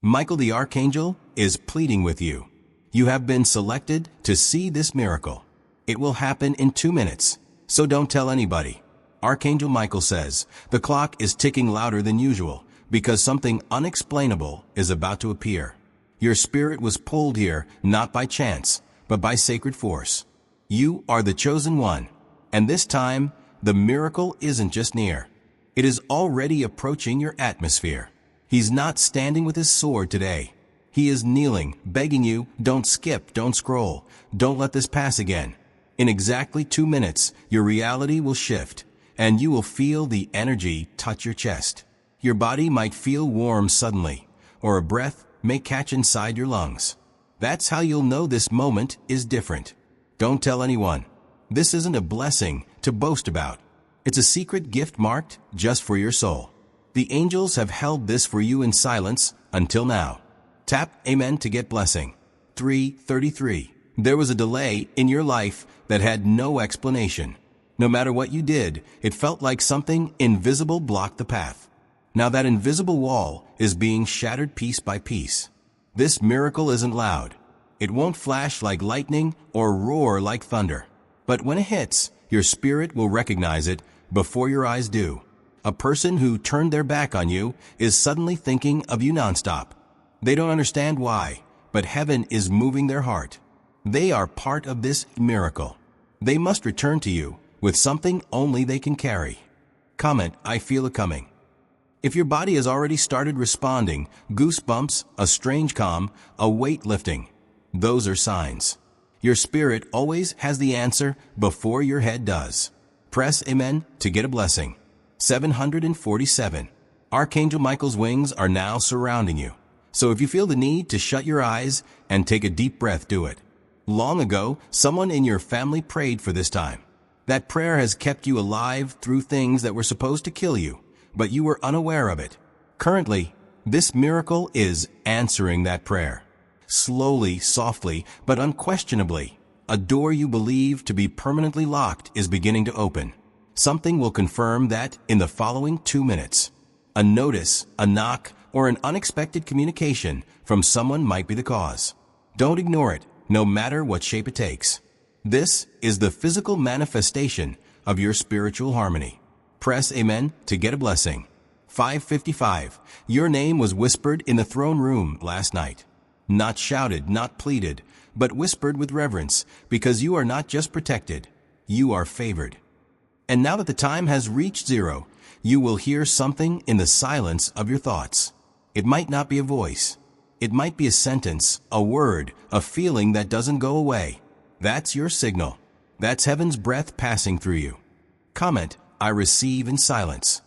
Michael the Archangel is pleading with you. You have been selected to see this miracle. It will happen in 2 minutes, so don't tell anybody. Archangel Michael says, the clock is ticking louder than usual because something unexplainable is about to appear. Your spirit was pulled here not by chance, but by sacred force. You are the chosen one, and this time, the miracle isn't just near. It is already approaching your atmosphere. He's not standing with his sword today. He is kneeling, begging you, don't skip, don't scroll, don't let this pass again. In exactly 2 minutes, your reality will shift, and you will feel the energy touch your chest. Your body might feel warm suddenly, or a breath may catch inside your lungs. That's how you'll know this moment is different. Don't tell anyone. This isn't a blessing to boast about. It's a secret gift marked just for your soul. The angels have held this for you in silence until now. Tap Amen to get blessing. 3:33. There was a delay in your life that had no explanation. No matter what you did, it felt like something invisible blocked the path. Now that invisible wall is being shattered piece by piece. This miracle isn't loud. It won't flash like lightning or roar like thunder. But when it hits, your spirit will recognize it before your eyes do. A person who turned their back on you is suddenly thinking of you nonstop. They don't understand why, but heaven is moving their heart. They are part of this miracle. They must return to you with something only they can carry. Comment, I feel it coming. If your body has already started responding, goosebumps, a strange calm, a weight lifting, those are signs. Your spirit always has the answer before your head does. Press Amen to get a blessing. 747. Archangel Michael's wings are now surrounding you. So if you feel the need to shut your eyes and take a deep breath, do it. Long ago, someone in your family prayed for this time. That prayer has kept you alive through things that were supposed to kill you, but you were unaware of it. Currently, this miracle is answering that prayer. Slowly, softly, but unquestionably, a door you believe to be permanently locked is beginning to open. Something will confirm that in the following 2 minutes. A notice, a knock, or an unexpected communication from someone might be the cause. Don't ignore it, no matter what shape it takes. This is the physical manifestation of your spiritual harmony. Press Amen to get a blessing. 5:55. Your name was whispered in the throne room last night. Not shouted, not pleaded, but whispered with reverence, because you are not just protected, you are favored. And now that the time has reached 0, you will hear something in the silence of your thoughts. It might not be a voice. It might be a sentence, a word, a feeling that doesn't go away. That's your signal. That's heaven's breath passing through you. Comment, I receive in silence.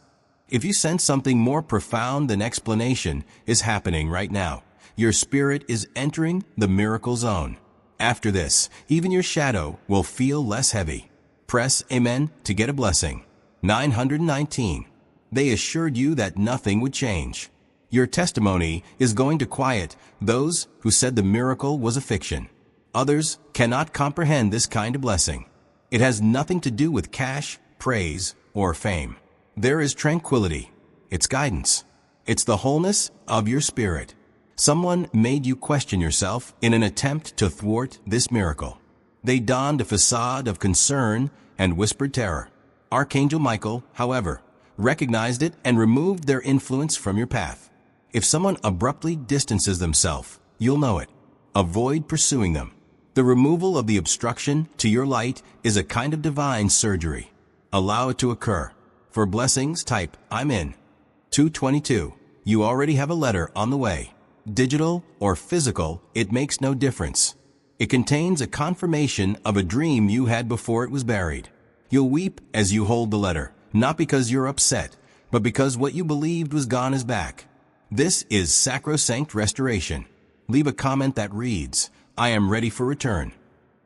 If you sense something more profound than explanation is happening right now, your spirit is entering the miracle zone. After this, even your shadow will feel less heavy. Press Amen to get a blessing. 919. They assured you that nothing would change. Your testimony is going to quiet those who said the miracle was a fiction. Others cannot comprehend this kind of blessing. It has nothing to do with cash, praise, or fame. There is tranquility. It's guidance. It's the wholeness of your spirit. Someone made you question yourself in an attempt to thwart this miracle. They donned a facade of concern and whispered terror. Archangel Michael, however, recognized it and removed their influence from your path. If someone abruptly distances themselves, you'll know it. Avoid pursuing them. The removal of the obstruction to your light is a kind of divine surgery. Allow it to occur. For blessings, type, I'm in. 222. You already have a letter on the way. Digital or physical, it makes no difference. It contains a confirmation of a dream you had before it was buried. You'll weep as you hold the letter, not because you're upset, but because what you believed was gone is back. This is sacrosanct restoration. Leave a comment that reads, I am ready for return.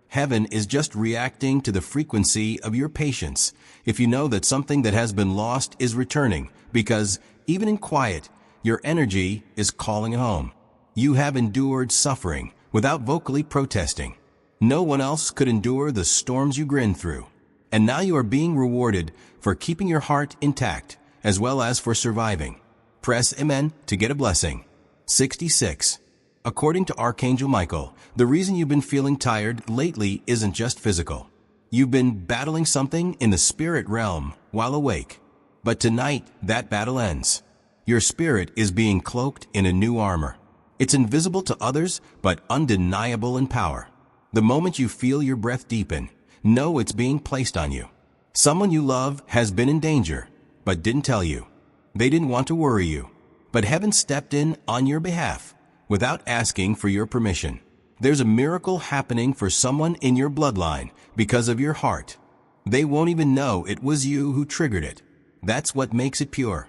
Heaven is just reacting to the frequency of your patience if you know that something that has been lost is returning, because even in quiet, your energy is calling it home. You have endured suffering without vocally protesting. No one else could endure the storms you grinned through. And now you are being rewarded for keeping your heart intact, as well as for surviving. Press Amen to get a blessing. 66. According to Archangel Michael, the reason you've been feeling tired lately isn't just physical. You've been battling something in the spirit realm while awake. But tonight, that battle ends. Your spirit is being cloaked in a new armor. It's invisible to others, but undeniable in power. The moment you feel your breath deepen, know it's being placed on you. Someone you love has been in danger, but didn't tell you. They didn't want to worry you. But heaven stepped in on your behalf, without asking for your permission. There's a miracle happening for someone in your bloodline because of your heart. They won't even know it was you who triggered it. That's what makes it pure.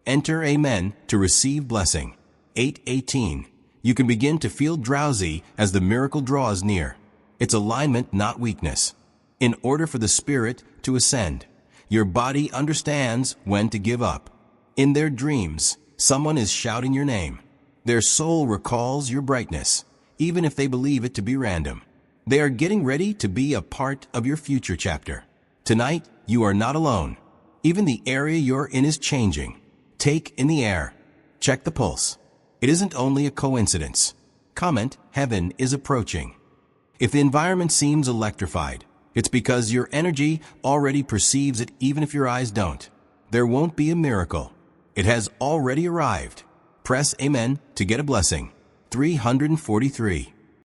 Enter Amen to receive blessing. 8:18. You can begin to feel drowsy as the miracle draws near. It's alignment, not weakness. In order for the spirit to ascend, your body understands when to give up. In their dreams, someone is shouting your name. Their soul recalls your brightness, even if they believe it to be random. They are getting ready to be a part of your future chapter. Tonight, you are not alone. Even the area you're in is changing. Take in the air. Check the pulse. It isn't only a coincidence. Comment, heaven is approaching. If the environment seems electrified, it's because your energy already perceives it even if your eyes don't. There won't be a miracle. It has already arrived. Press Amen to get a blessing. 343.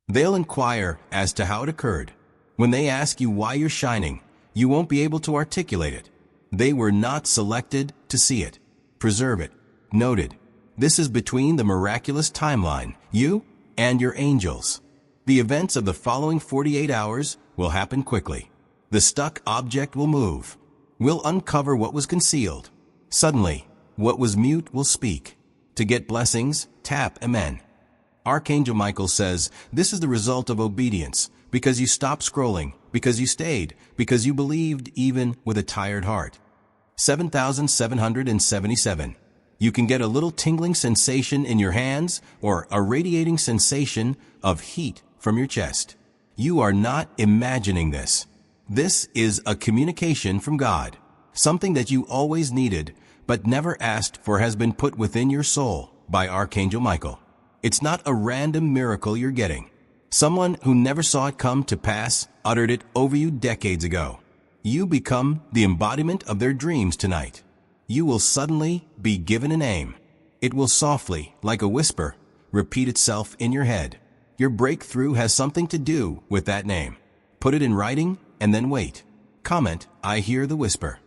They'll inquire as to how it occurred. When they ask you why you're shining, you won't be able to articulate it. They were not selected to see it. Preserve it. Noted. This is between the miraculous timeline, you and your angels. The events of the following 48 hours will happen quickly. The stuck object will move. We'll uncover what was concealed. Suddenly, what was mute will speak. To get blessings, tap Amen. Archangel Michael says, this is the result of obedience, because you stopped scrolling, because you stayed, because you believed even with a tired heart. 7,777. You can get a little tingling sensation in your hands or a radiating sensation of heat from your chest. You are not imagining this. This is a communication from God. Something that you always needed but never asked for has been put within your soul by Archangel Michael. It's not a random miracle you're getting. Someone who never saw it come to pass uttered it over you decades ago. You become the embodiment of their dreams tonight. You will suddenly be given a name. It will softly, like a whisper, repeat itself in your head. Your breakthrough has something to do with that name. Put it in writing and then wait. Comment, I hear the whisper.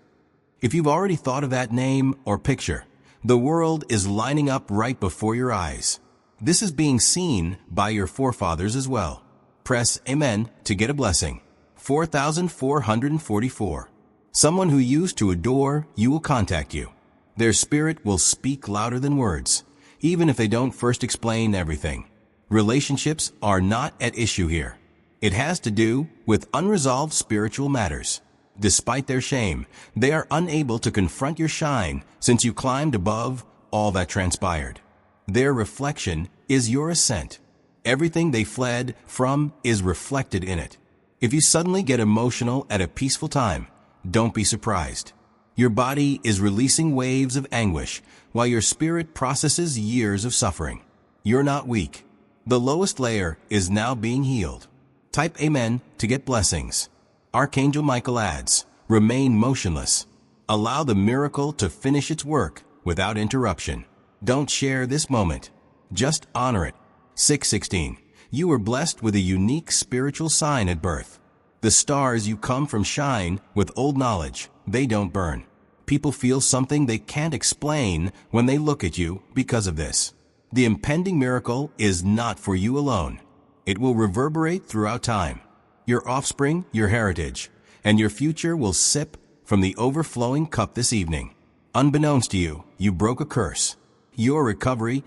If you've already thought of that name or picture, the world is lining up right before your eyes. This is being seen by your forefathers as well. Press Amen to get a blessing. 4,444. Someone who used to adore you will contact you. Their spirit will speak louder than words, even if they don't first explain everything. Relationships are not at issue here. It has to do with unresolved spiritual matters. Despite their shame, they are unable to confront your shine since you climbed above all that transpired. Their reflection is your ascent. Everything they fled from is reflected in it. If you suddenly get emotional at a peaceful time, don't be surprised. Your body is releasing waves of anguish while your spirit processes years of suffering. You're not weak. The lowest layer is now being healed. Type Amen to get blessings. Archangel Michael adds, remain motionless. Allow the miracle to finish its work without interruption. Don't share this moment. Just honor it. 616. You were blessed with a unique spiritual sign at birth. The stars you come from shine with old knowledge. They don't burn. People feel something they can't explain when they look at you because of this. The impending miracle is not for you alone. It will reverberate throughout time. Your offspring, your heritage, and your future will sip from the overflowing cup this evening. Unbeknownst to you, you broke a curse. Your recovery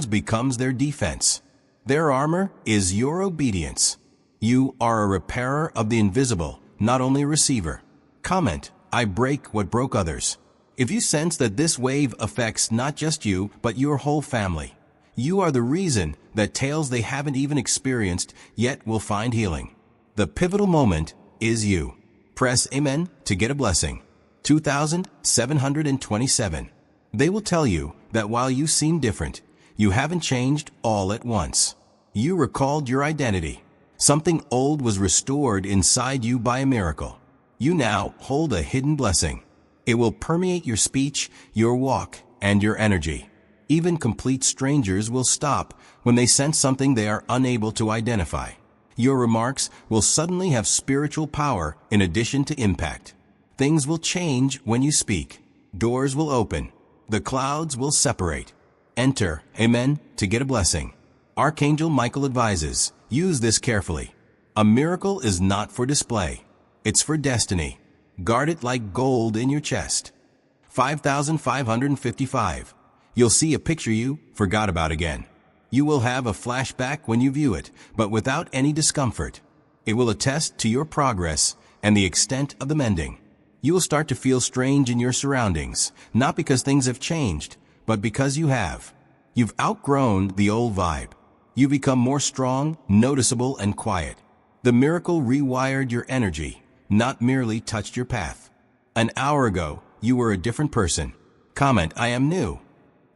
becomes their defense. Their armor is your obedience. You are a repairer of the invisible, not only a receiver. Comment, I break what broke others. If you sense that this wave affects not just you, but your whole family, you are the reason that tales they haven't even experienced yet will find healing. The pivotal moment is you. Press Amen to get a blessing. 2,727. They will tell you that while you seem different, You haven't changed all at once. You recalled your identity. Something old was restored inside you by a miracle. You now hold a hidden blessing. It will permeate your speech, your walk, and your energy. Even complete strangers will stop when they sense something they are unable to identify. Your remarks will suddenly have spiritual power in addition to impact. Things will change when you speak. Doors will open. The clouds will separate. Enter, amen, to get a blessing. Archangel Michael advises, use this carefully. A miracle is not for display. It's for destiny. Guard it like gold in your chest. 5555. You'll see a picture you forgot about again. You will have a flashback when you view it, but without any discomfort. It will attest to your progress and the extent of the mending. You will start to feel strange in your surroundings, not because things have changed, but because you have. You've outgrown the old vibe. You become more strong, noticeable, and quiet. The miracle rewired your energy, not merely touched your path. An hour ago, you were a different person. Comment, I am new.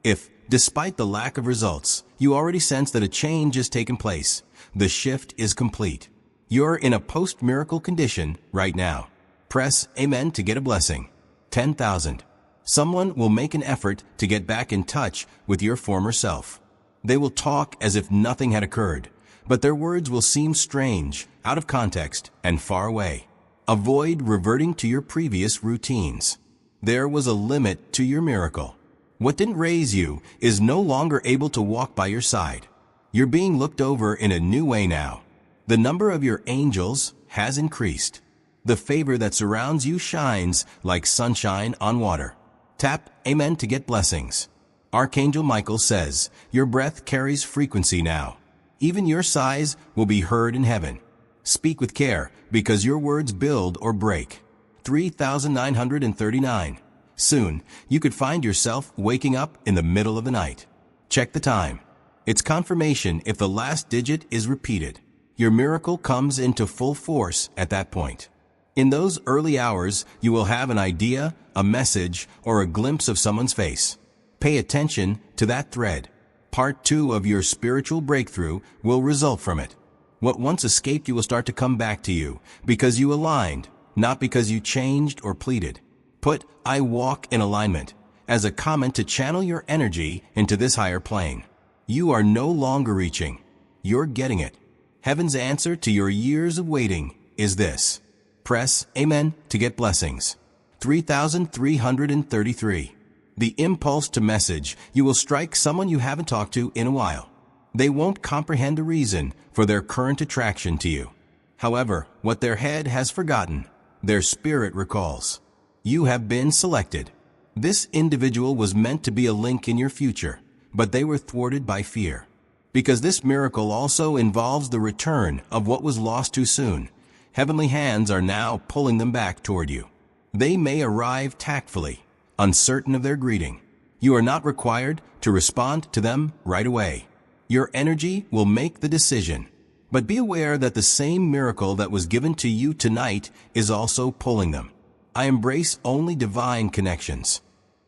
If, despite the lack of results, you already sense that a change has taken place, the shift is complete. You're in a post-miracle condition right now. Press Amen to get a blessing. 10,000. Someone will make an effort to get back in touch with your former self. They will talk as if nothing had occurred, but their words will seem strange, out of context, and far away. Avoid reverting to your previous routines. There was a limit to your miracle. What didn't raise you is no longer able to walk by your side. You're being looked over in a new way now. The number of your angels has increased. The favor that surrounds you shines like sunshine on water. Tap Amen to get blessings. Archangel Michael says, your breath carries frequency now. Even your sighs will be heard in heaven. Speak with care, because your words build or break. 3939. Soon, you could find yourself waking up in the middle of the night. Check the time. It's confirmation if the last digit is repeated. Your miracle comes into full force at that point. In those early hours, you will have an idea, a message, or a glimpse of someone's face. Pay attention to that thread. Part 2 of your spiritual breakthrough will result from it. What once escaped you will start to come back to you because you aligned, not because you changed or pleaded. Put I walk in alignment as a comment to channel your energy into this higher plane. You are no longer reaching. You're getting it. Heaven's answer to your years of waiting is this. Press Amen to get blessings. 3333. The impulse to message, you will strike someone you haven't talked to in a while. They won't comprehend the reason for their current attraction to you. However, what their head has forgotten, their spirit recalls. You have been selected. This individual was meant to be a link in your future, but they were thwarted by fear. Because this miracle also involves the return of what was lost too soon, heavenly hands are now pulling them back toward you. They may arrive tactfully, uncertain of their greeting. You are not required to respond to them right away. Your energy will make the decision. But be aware that the same miracle that was given to you tonight is also pulling them. I embrace only divine connections.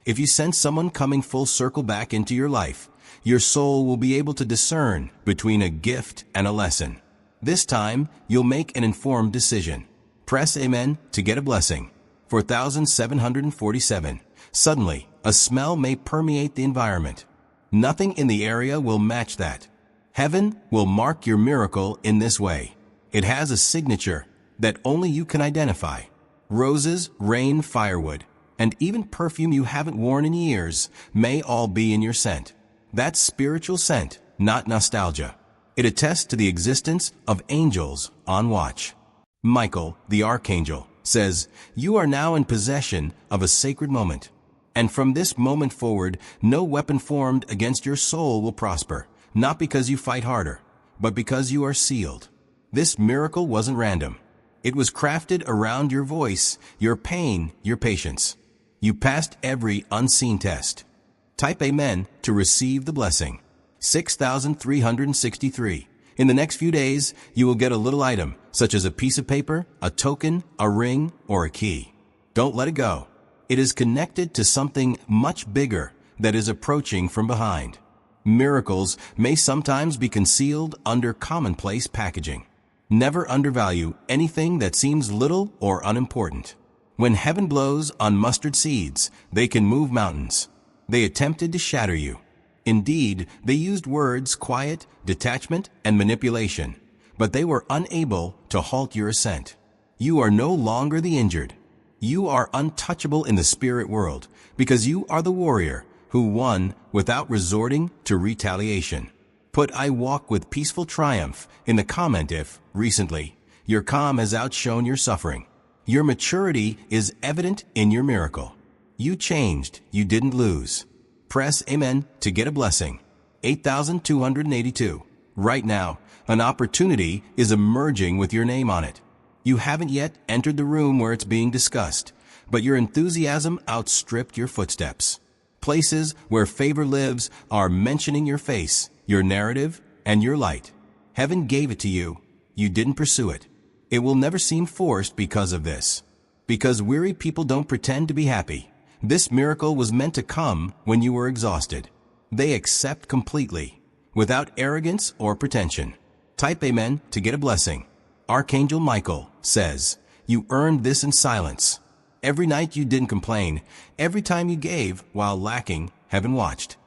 If you sense someone coming full circle back into your life, your soul will be able to discern between a gift and a lesson. This time, you'll make an informed decision. Press Amen to get a blessing. 4747. Suddenly, a smell may permeate the environment. Nothing in the area will match that. Heaven will mark your miracle in this way. It has a signature that only you can identify. Roses, rain, firewood, and even perfume you haven't worn in years may all be in your scent. That's spiritual scent, not nostalgia. It attests to the existence of angels on watch. Michael, the Archangel, says, you are now in possession of a sacred moment. And from this moment forward, no weapon formed against your soul will prosper, not because you fight harder, but because you are sealed. This miracle wasn't random. It was crafted around your voice, your pain, your patience. You passed every unseen test. Type Amen to receive the blessing. 6363. In the next few days, you will get a little item, such as a piece of paper, a token, a ring, or a key. Don't let it go. It is connected to something much bigger that is approaching from behind. Miracles may sometimes be concealed under commonplace packaging. Never undervalue anything that seems little or unimportant. When heaven blows on mustard seeds, they can move mountains. They attempted to shatter you. Indeed, they used words, quiet, detachment, and manipulation, but they were unable to halt your ascent. You are no longer the injured. You are untouchable in the spirit world because you are the warrior who won without resorting to retaliation. Put "I walk with peaceful triumph" in the comment if, recently, your calm has outshone your suffering. Your maturity is evident in your miracle. You changed, you didn't lose. Press Amen to get a blessing. 8,282. Right now, an opportunity is emerging with your name on it. You haven't yet entered the room where it's being discussed, but your enthusiasm outstripped your footsteps. Places where favor lives are mentioning your face, your narrative, and your light. Heaven gave it to you. You didn't pursue it. It will never seem forced because of this. Because weary people don't pretend to be happy. This miracle was meant to come when you were exhausted. They accept completely, without arrogance or pretension. Type Amen to get a blessing. Archangel Michael says, you earned this in silence. Every night you didn't complain. Every time you gave while lacking, heaven watched.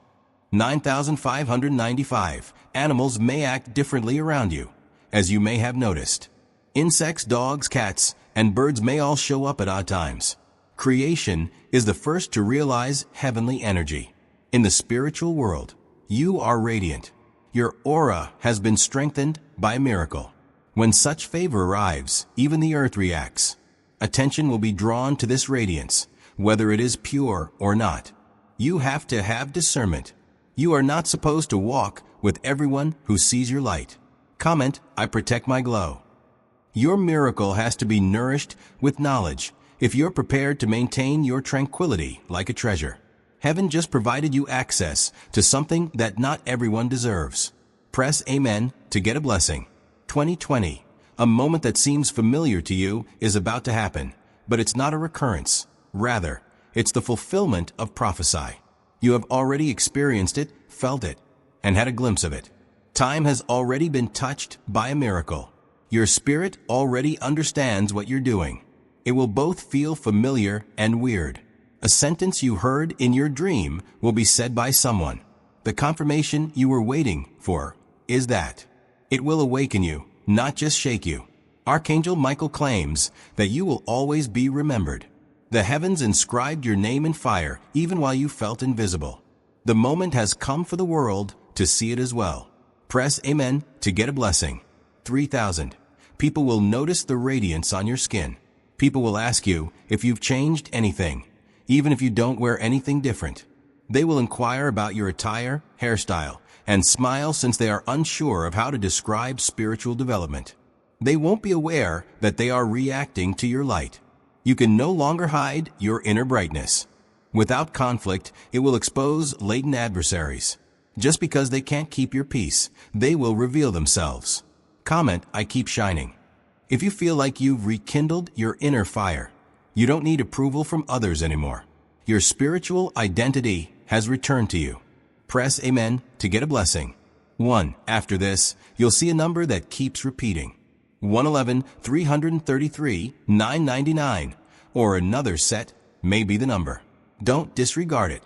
9,595. Animals may act differently around you, as you may have noticed. Insects, dogs, cats, and birds may all show up at odd times. Creation is the first to realize heavenly energy. In the spiritual world, you are radiant. Your aura has been strengthened by a miracle. When such favor arrives, even the earth reacts. Attention will be drawn to this radiance, whether it is pure or not. You have to have discernment. You are not supposed to walk with everyone who sees your light. Comment, I protect my glow. Your miracle has to be nourished with knowledge if you're prepared to maintain your tranquility like a treasure. Heaven just provided you access to something that not everyone deserves. Press Amen to get a blessing. 2020. A moment that seems familiar to you is about to happen, but it's not a recurrence. Rather, it's the fulfillment of prophecy. You have already experienced it, felt it, and had a glimpse of it. Time has already been touched by a miracle. Your spirit already understands what you're doing. It will both feel familiar and weird. A sentence you heard in your dream will be said by someone. The confirmation you were waiting for is that. It will awaken you, not just shake you. Archangel Michael claims that you will always be remembered. The heavens inscribed your name in fire even while you felt invisible. The moment has come for the world to see it as well. Press Amen to get a blessing. 3,000. People will notice the radiance on your skin. People will ask you if you've changed anything, even if you don't wear anything different. They will inquire about your attire, hairstyle, and smile since they are unsure of how to describe spiritual development. They won't be aware that they are reacting to your light. You can no longer hide your inner brightness. Without conflict, it will expose latent adversaries. Just because they can't keep your peace, they will reveal themselves. Comment, I keep shining. If you feel like you've rekindled your inner fire, you don't need approval from others anymore. Your spiritual identity has returned to you. Press Amen to get a blessing. 1. After this, you'll see a number that keeps repeating. 111, 333, 999, or another set may be the number. Don't disregard it.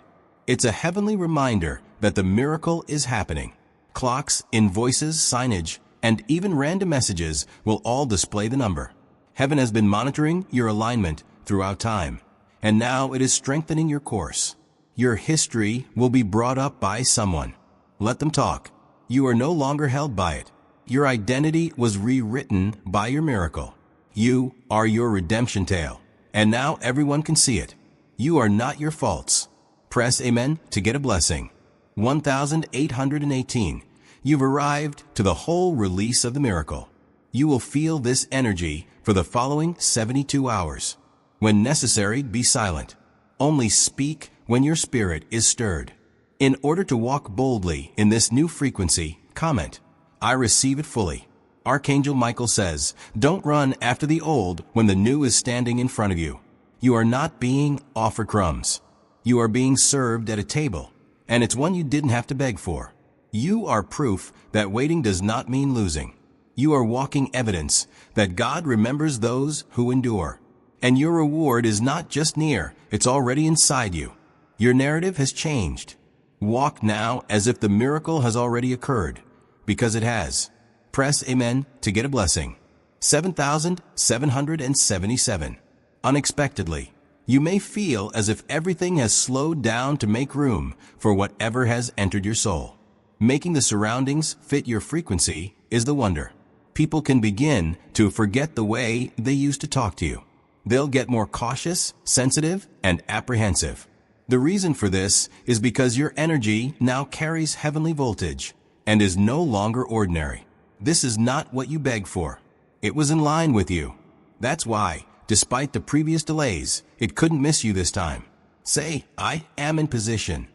It's a heavenly reminder that the miracle is happening. Clocks, invoices, signage, and even random messages will all display the number. Heaven has been monitoring your alignment throughout time, and now it is strengthening your course. Your history will be brought up by someone. Let them talk. You are no longer held by it. Your identity was rewritten by your miracle. You are your redemption tale, and now everyone can see it. You are not your faults. Press Amen to get a blessing. 1,818. You've arrived to the whole release of the miracle. You will feel this energy for the following 72 hours. When necessary, be silent. Only speak when your spirit is stirred. In order to walk boldly in this new frequency, comment, I receive it fully. Archangel Michael says, don't run after the old when the new is standing in front of you. You are not being offered crumbs. You are being served at a table, and it's one you didn't have to beg for. You are proof that waiting does not mean losing. You are walking evidence that God remembers those who endure. And your reward is not just near, it's already inside you. Your narrative has changed. Walk now as if the miracle has already occurred, because it has. Press Amen to get a blessing. 7,777. Unexpectedly, you may feel as if everything has slowed down to make room for whatever has entered your soul. Making the surroundings fit your frequency is the wonder. People can begin to forget the way they used to talk to you. They'll get more cautious, sensitive, and apprehensive. The reason for this is because your energy now carries heavenly voltage and is no longer ordinary. This is not what you begged for. It was in line with you. That's why, despite the previous delays, it couldn't miss you this time. Say, I am in position.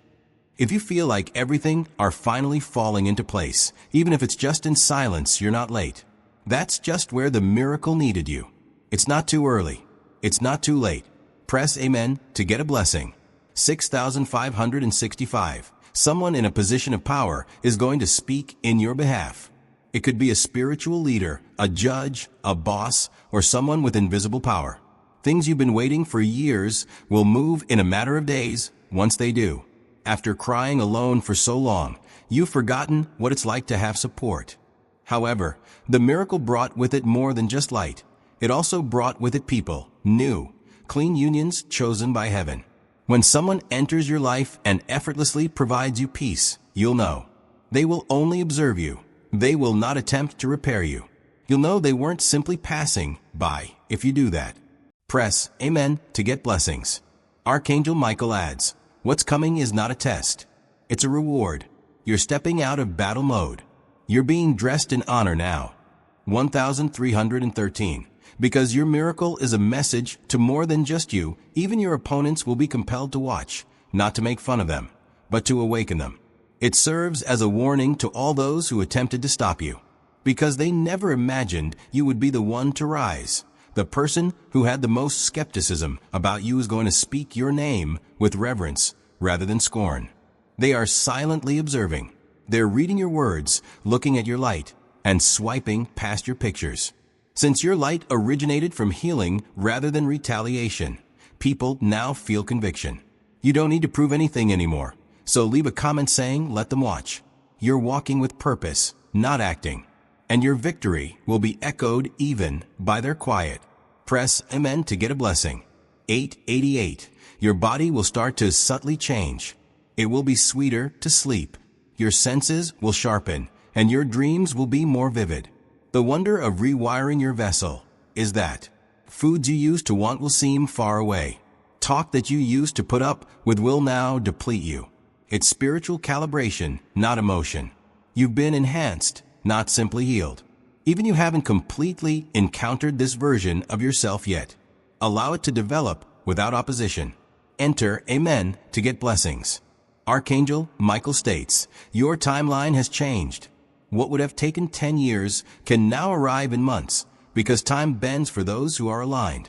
If you feel like everything are finally falling into place, even if it's just in silence, you're not late. That's just where the miracle needed you. It's not too early. It's not too late. Press Amen to get a blessing. 6,565. Someone in a position of power is going to speak in your behalf. It could be a spiritual leader, a judge, a boss, or someone with invisible power. Things you've been waiting for years will move in a matter of days once they do. After crying alone for so long, you've forgotten what it's like to have support. However, the miracle brought with it more than just light. It also brought with it people, new, clean unions chosen by heaven. When someone enters your life and effortlessly provides you peace, you'll know. They will only observe you. They will not attempt to repair you. You'll know they weren't simply passing by if you do that. Press Amen to get blessings. Archangel Michael adds, what's coming is not a test. It's a reward. You're stepping out of battle mode. You're being dressed in honor now. 1,313. Because your miracle is a message to more than just you, even your opponents will be compelled to watch, not to make fun of them, but to awaken them. It serves as a warning to all those who attempted to stop you, because they never imagined you would be the one to rise. The person who had the most skepticism about you is going to speak your name with reverence rather than scorn. They are silently observing. They're reading your words, looking at your light, and swiping past your pictures. Since your light originated from healing rather than retaliation, people now feel conviction. You don't need to prove anything anymore, so leave a comment saying, let them watch. You're walking with purpose, not acting, and your victory will be echoed even by their quiet. Press Amen to get a blessing. 888. Your body will start to subtly change. It will be sweeter to sleep. Your senses will sharpen, and your dreams will be more vivid. The wonder of rewiring your vessel is that foods you used to want will seem far away. Talk that you used to put up with will now deplete you. It's spiritual calibration, not emotion. You've been enhanced, not simply healed. Even you haven't completely encountered this version of yourself yet. Allow it to develop without opposition. Enter Amen to get blessings. Archangel Michael states, your timeline has changed. What would have taken 10 years can now arrive in months, because time bends for those who are aligned.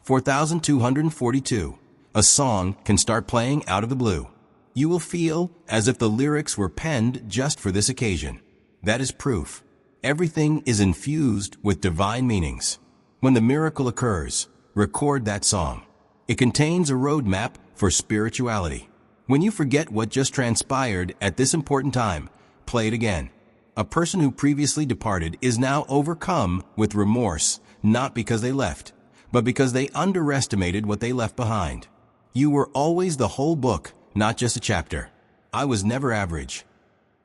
4,242. A song can start playing out of the blue. You will feel as if the lyrics were penned just for this occasion. That is proof. Everything is infused with divine meanings. When the miracle occurs, record that song. It contains a roadmap for spirituality. When you forget what just transpired at this important time, play it again. A person who previously departed is now overcome with remorse, not because they left, but because they underestimated what they left behind. You were always the whole book, not just a chapter. I was never average.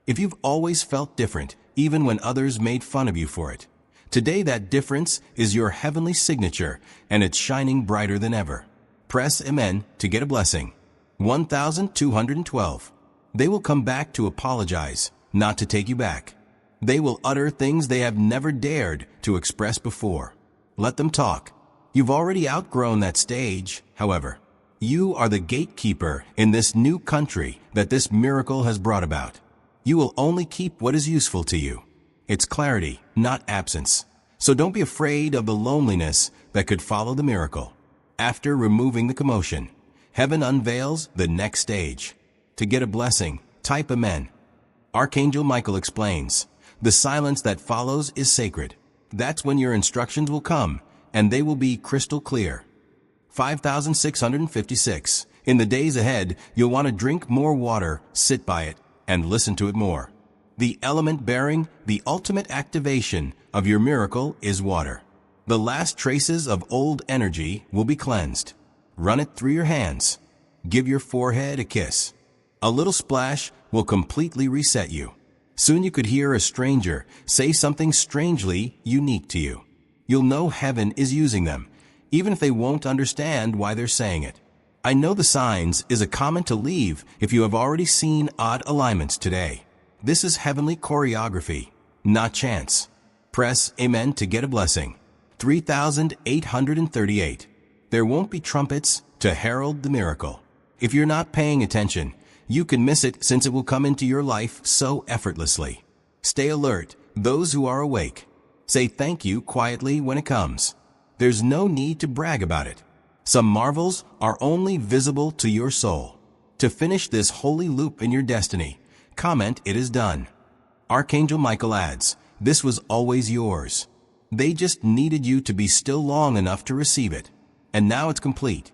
If you've always felt different, even when others made fun of you for it, today that difference is your heavenly signature, and it's shining brighter than ever. Press Amen to get a blessing. 1,212. They will come back to apologize, not to take you back. They will utter things they have never dared to express before. Let them talk. You've already outgrown that stage, however. You are the gatekeeper in this new country that this miracle has brought about. You will only keep what is useful to you. It's clarity, not absence. So don't be afraid of the loneliness that could follow the miracle. After removing the commotion, heaven unveils the next stage. To get a blessing, type Amen. Archangel Michael explains, the silence that follows is sacred. That's when your instructions will come, and they will be crystal clear. 5656. In the days ahead, you'll want to drink more water, sit by it, and listen to it more. The element bearing the ultimate activation of your miracle is water. The last traces of old energy will be cleansed. Run it through your hands. Give your forehead a kiss. A little splash will completely reset you. Soon you could hear a stranger say something strangely unique to you. You'll know heaven is using them, even if they won't understand why they're saying it. I know the signs is a comment to leave if you have already seen odd alignments today. This is heavenly choreography, not chance. Press Amen to get a blessing. 3838. There won't be trumpets to herald the miracle. If you're not paying attention, you can miss it since it will come into your life so effortlessly. Stay alert, those who are awake. Say thank you quietly when it comes. There's no need to brag about it. Some marvels are only visible to your soul. To finish this holy loop in your destiny, comment it is done. Archangel Michael adds, this was always yours. They just needed you to be still long enough to receive it. And now it's complete.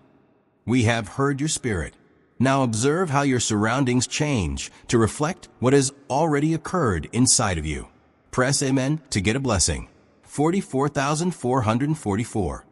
We have heard your spirit. Now observe how your surroundings change to reflect what has already occurred inside of you. Press Amen to get a blessing. 44,444.